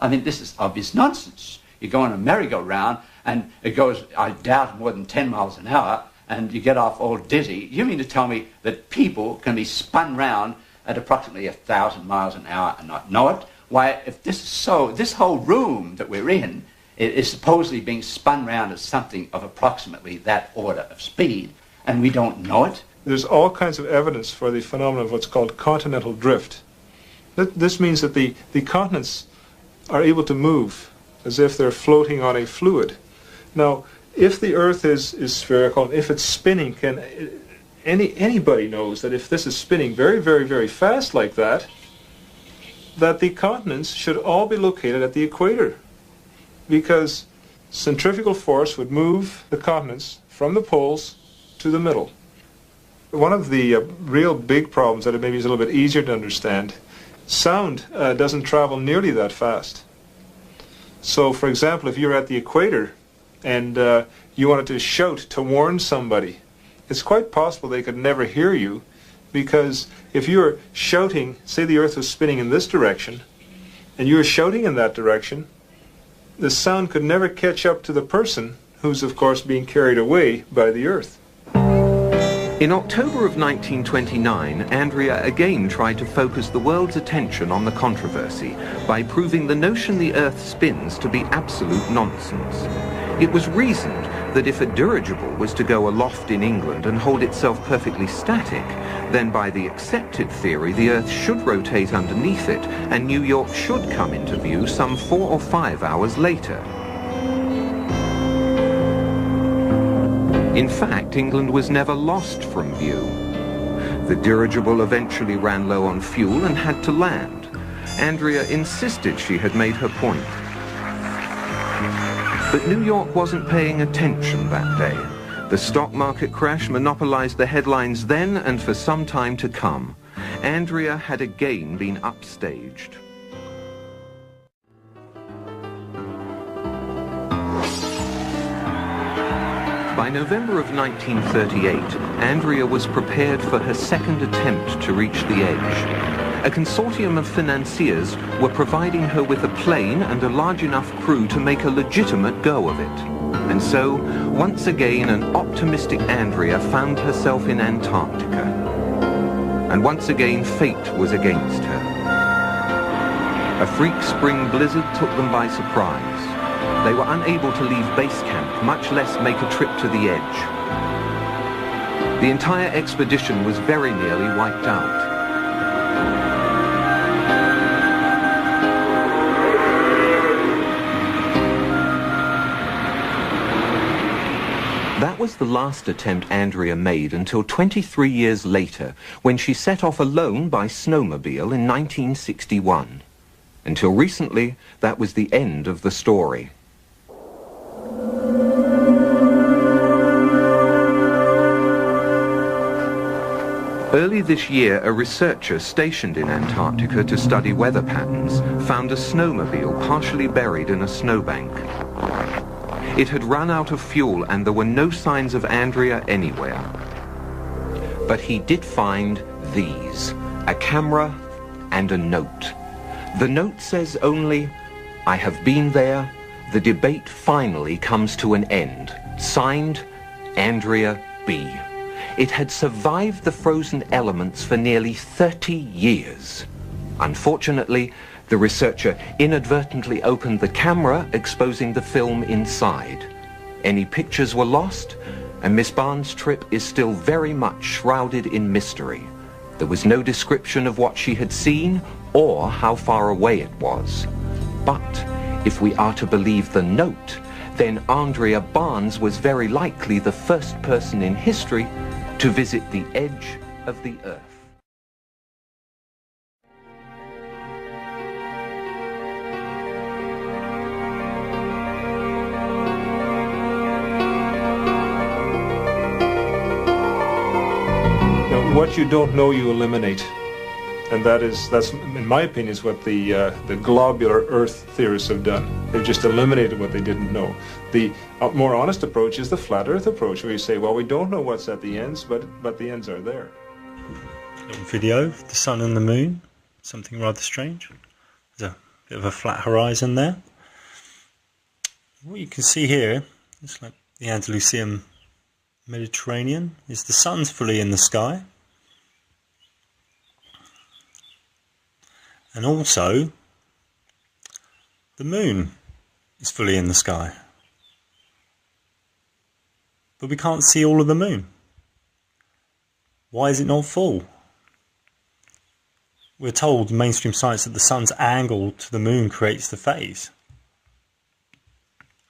I mean, this is obvious nonsense. You go on a merry-go-round and it goes, I doubt, more than 10 miles an hour, and you get off all dizzy. You mean to tell me that people can be spun round at approximately 1,000 miles an hour and not know it? Why, if this is so, this whole room that we're in is supposedly being spun round at something of approximately that order of speed, and we don't know it? There's all kinds of evidence for the phenomenon of what's called continental drift. This means that the continents are able to move as if they're floating on a fluid. Now, if the Earth is spherical, and if it's spinning, anybody knows that if this is spinning very, very, very fast like that, that the continents should all be located at the equator, because centrifugal force would move the continents from the poles to the middle. One of the real big problems that maybe is a little bit easier to understand, sound doesn't travel nearly that fast. So, for example, if you're at the equator and you wanted to shout to warn somebody, it's quite possible they could never hear you, because if you're shouting, say the Earth was spinning in this direction, and you're shouting in that direction, the sound could never catch up to the person who's, of course, being carried away by the Earth. In October of 1929, Andrea again tried to focus the world's attention on the controversy by proving the notion the Earth spins to be absolute nonsense. It was reasoned that if a dirigible was to go aloft in England and hold itself perfectly static, then by the accepted theory the Earth should rotate underneath it and New York should come into view some 4 or 5 hours later. In fact, England was never lost from view. The dirigible eventually ran low on fuel and had to land. Andrea insisted she had made her point. But New York wasn't paying attention that day. The stock market crash monopolized the headlines then and for some time to come. Andrea had again been upstaged. By November of 1938, Andrea was prepared for her second attempt to reach the edge. A consortium of financiers were providing her with a plane and a large enough crew to make a legitimate go of it. And so, once again, an optimistic Andrea found herself in Antarctica. And once again, fate was against her. A freak spring blizzard took them by surprise. They were unable to leave base camp, much less make a trip to the edge. The entire expedition was very nearly wiped out. That was the last attempt Andrea made until 23 years later, when she set off alone by snowmobile in 1961. Until recently, that was the end of the story. Early this year, a researcher stationed in Antarctica to study weather patterns found a snowmobile partially buried in a snowbank. It had run out of fuel and there were no signs of Andrea anywhere. But he did find these, a camera and a note. The note says only, "I have been there. The debate finally comes to an end. Signed, Andrea B." It had survived the frozen elements for nearly 30 years. Unfortunately, the researcher inadvertently opened the camera, exposing the film inside. Any pictures were lost, and Miss Barnes' trip is still very much shrouded in mystery. There was no description of what she had seen or how far away it was. But if we are to believe the note, then Andrea Barnes was very likely the first person in history to visit the edge of the Earth. Now, what you don't know, you eliminate. And that's in my opinion, is what the globular Earth theorists have done. They've just eliminated what they didn't know. The more honest approach is the flat Earth approach, where you say, well, we don't know what's at the ends, but the ends are there. Little video of the sun and the moon, something rather strange. There's a bit of a flat horizon there. What you can see here, it's like the Andalusian Mediterranean, is the sun's fully in the sky. And also, the moon is fully in the sky. But we can't see all of the moon. Why is it not full? We're told in mainstream science that the sun's angle to the moon creates the phase.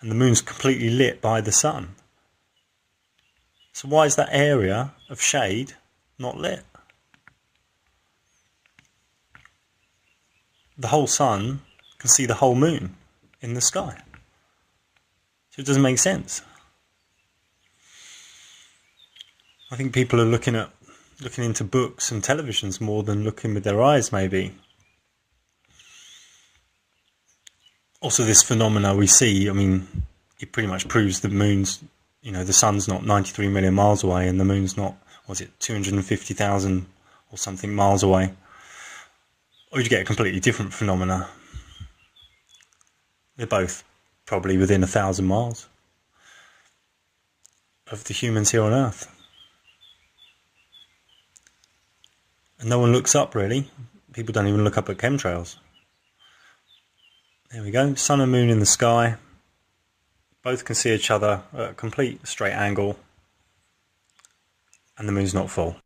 and the moon's completely lit by the sun. So why is that area of shade not lit? The whole sun can see the whole moon in the sky. So it doesn't make sense. I think people are looking into books and televisions more than looking with their eyes, maybe. Also, this phenomena we see, I mean, it pretty much proves the moon's, the sun's not 93 million miles away and the moon's not, 250,000 or something miles away. Or you get a completely different phenomena. They're both probably within 1,000 miles of the humans here on Earth. And no one looks up, really. People don't even look up at chemtrails. There we go, sun and moon in the sky. Both can see each other at a complete straight angle. And the moon's not full.